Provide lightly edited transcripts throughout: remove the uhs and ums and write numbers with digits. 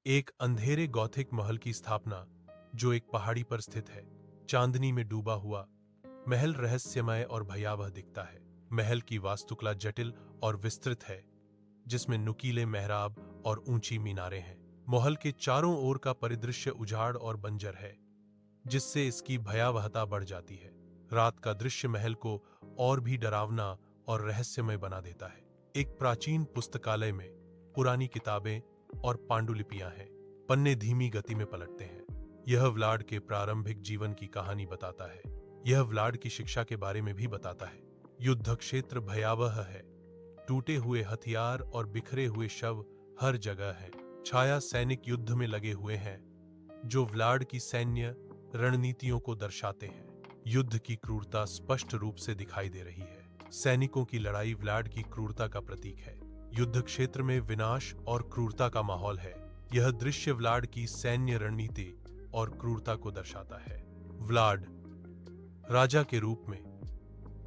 एक अंधेरे गॉथिक महल की स्थापना, जो एक पहाड़ी पर स्थित है। चांदनी में डूबा हुआ महल रहस्यमय और भयावह दिखता है। महल की वास्तुकला जटिल और विस्तृत है, जिसमें नुकीले मेहराब और ऊंची मीनारें हैं। महल के चारों ओर का परिदृश्य उजाड़ और बंजर है, जिससे इसकी भयावहता बढ़ जाती है। रात का दृश्य महल को और भी डरावना और रहस्यमय बना देता है। एक प्राचीन पुस्तकालय में पुरानी किताबें और पांडुलिपियां हैं। पन्ने धीमी गति में पलटते हैं। यह व्लाड के प्रारंभिक जीवन की कहानी बताता है। यह व्लाड की शिक्षा के बारे में भी बताता है। युद्ध क्षेत्र भयावह है। टूटे हुए हथियार और बिखरे हुए शव हर जगह हैं। छाया सैनिक युद्ध में लगे हुए हैं, जो व्लाड की सैन्य रणनीतियों को दर्शाते हैं। युद्ध की क्रूरता स्पष्ट रूप से दिखाई दे रही है। सैनिकों की लड़ाई व्लाड की क्रूरता का प्रतीक है। युद्ध क्षेत्र में विनाश और क्रूरता का माहौल है। यह दृश्य व्लाड की सैन्य रणनीति और क्रूरता को दर्शाता है। व्लाड राजा के रूप में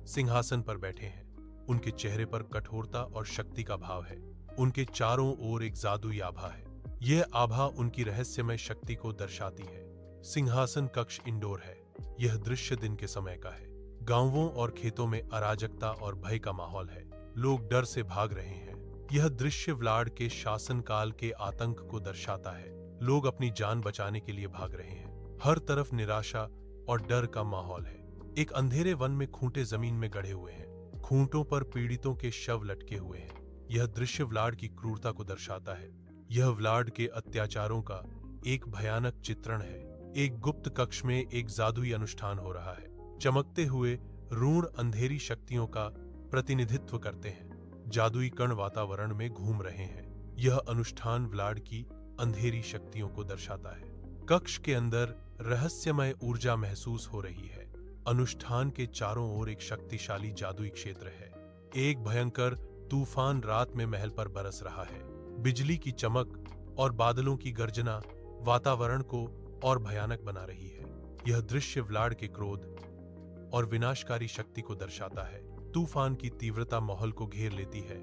सिंहासन पर बैठे हैं। उनके चेहरे पर कठोरता और शक्ति का भाव है। उनके चारों ओर एक जादुई आभा है। यह आभा उनकी रहस्यमय शक्ति को दर्शाती है। सिंहासन कक्ष इंडोर है। यह दृश्य दिन के समय का है। गांवों और खेतों में अराजकता और भय का माहौल है। लोग डर से भाग रहे हैं। यह दृश्य व्लाड के शासनकाल के आतंक को दर्शाता है। लोग अपनी जान बचाने के लिए भाग रहे हैं। हर तरफ निराशा और डर का माहौल है। एक अंधेरे वन में खूंटे जमीन में गड़े हुए हैं। खूंटों पर पीड़ितों के शव लटके हुए हैं। यह दृश्य व्लाड की क्रूरता को दर्शाता है। यह व्लाड के अत्याचारों का एक भयानक चित्रण है। एक गुप्त कक्ष में एक जादुई अनुष्ठान हो रहा है। चमकते हुए ऋण अंधेरी शक्तियों का प्रतिनिधित्व करते हैं। जादुई कण वातावरण में घूम रहे हैं। यह अनुष्ठान व्लाड की अंधेरी शक्तियों को दर्शाता है। कक्ष के अंदर रहस्यमय ऊर्जा महसूस हो रही है। अनुष्ठान के चारों ओर एक शक्तिशाली जादुई क्षेत्र है। एक भयंकर तूफान रात में महल पर बरस रहा है। बिजली की चमक और बादलों की गर्जना वातावरण को और भयानक बना रही है। यह दृश्य व्लाड के क्रोध और विनाशकारी शक्ति को दर्शाता है। तूफान की तीव्रता माहौल को घेर लेती है,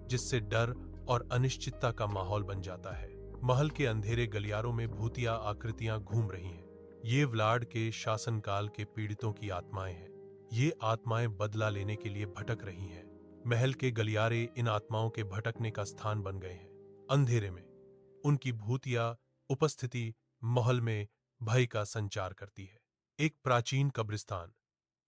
जिससे डर और अनिश्चितता का माहौल बन जाता है। महल के अंधेरे गलियारों में भूतिया आकृतियां घूम रही हैं। ये व्लाड के शासनकाल के पीड़ितों की आत्माएं हैं। ये आत्माएं बदला लेने के लिए भटक रही हैं। महल के गलियारे इन आत्माओं के भटकने का स्थान बन गए हैं। अंधेरे में उनकी भूतिया उपस्थिति महल में भय का संचार करती है। एक प्राचीन कब्रिस्तान,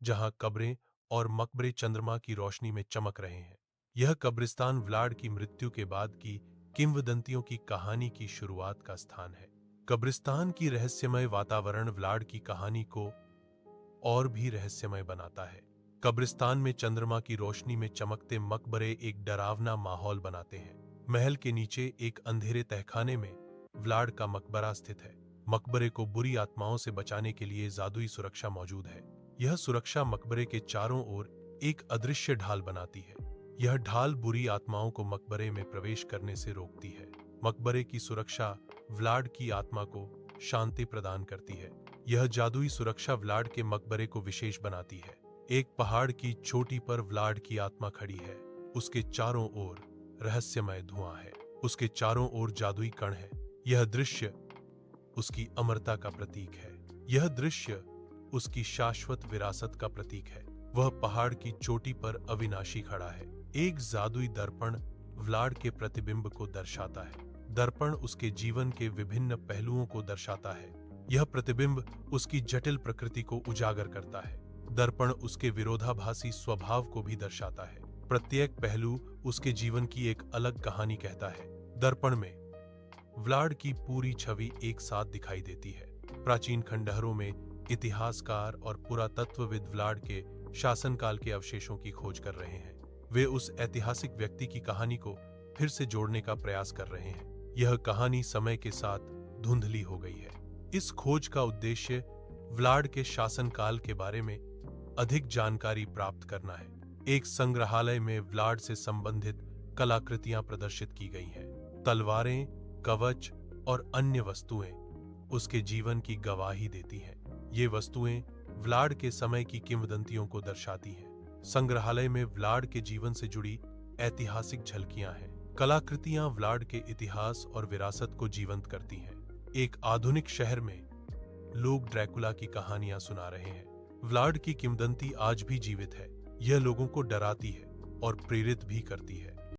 जहां कब्रें और मकबरे चंद्रमा की रोशनी में चमक रहे हैं। यह कब्रिस्तान व्लाड की मृत्यु के बाद की किंवदंतियों की कहानी की शुरुआत का स्थान है। कब्रिस्तान की रहस्यमय वातावरण व्लाड की कहानी को और भी रहस्यमय बनाता है। कब्रिस्तान में चंद्रमा की रोशनी में चमकते मकबरे एक डरावना माहौल बनाते हैं। महल के नीचे एक अंधेरे तहखाने में व्लाड का मकबरा स्थित है। मकबरे को बुरी आत्माओं से बचाने के लिए जादुई सुरक्षा मौजूद है। यह सुरक्षा मकबरे के चारों ओर एक अदृश्य ढाल बनाती है। यह ढाल बुरी आत्माओं को मकबरे में प्रवेश करने से रोकती है। मकबरे की सुरक्षा व्लाड की आत्मा को शांति प्रदान करती है। यह जादुई सुरक्षा व्लाड के मकबरे को विशेष बनाती है। एक पहाड़ की चोटी पर व्लाड की आत्मा खड़ी है। उसके चारों ओर रहस्यमय धुआं है। उसके चारों ओर जादुई कण है। यह दृश्य उसकी अमरता का प्रतीक है। यह दृश्य उसकी शाश्वत विरासत का प्रतीक है। वह पहाड़ की चोटी पर अविनाशी खड़ा है। एक जादुई दर्पण व्लाड के प्रतिबिंब को दर्शाता है। दर्पण उसके जीवन के विभिन्न पहलुओं को दर्शाता है। यह प्रतिबिंब उसकी जटिल प्रकृति को उजागर करता है। दर्पण उसके विरोधाभासी स्वभाव को भी दर्शाता है। प्रत्येक पहलू उसके जीवन की एक अलग कहानी कहता है। दर्पण में व्लाड की पूरी छवि एक साथ दिखाई देती है। प्राचीन खंडहरों में इतिहासकार और पुरातत्वविद व्लाड के शासनकाल के अवशेषों की खोज कर रहे हैं। वे उस ऐतिहासिक व्यक्ति की कहानी को फिर से जोड़ने का प्रयास कर रहे हैं। यह कहानी समय के साथ धुंधली हो गई है। इस खोज का उद्देश्य व्लाड के शासनकाल के बारे में अधिक जानकारी प्राप्त करना है। एक संग्रहालय में व्लाड से संबंधित कलाकृतियां प्रदर्शित की गई हैं। तलवारें, कवच और अन्य वस्तुएं उसके जीवन की गवाही देती हैं। ये वस्तुएं व्लाड के समय की किंवदंतियों को दर्शाती हैं। संग्रहालय में व्लाड के जीवन से जुड़ी ऐतिहासिक झलकियां हैं। कलाकृतियां व्लाड के इतिहास और विरासत को जीवंत करती हैं। एक आधुनिक शहर में लोग ड्रैकुला की कहानियां सुना रहे हैं। व्लाड की किंवदंती आज भी जीवित है। यह लोगों को डराती है और प्रेरित भी करती है।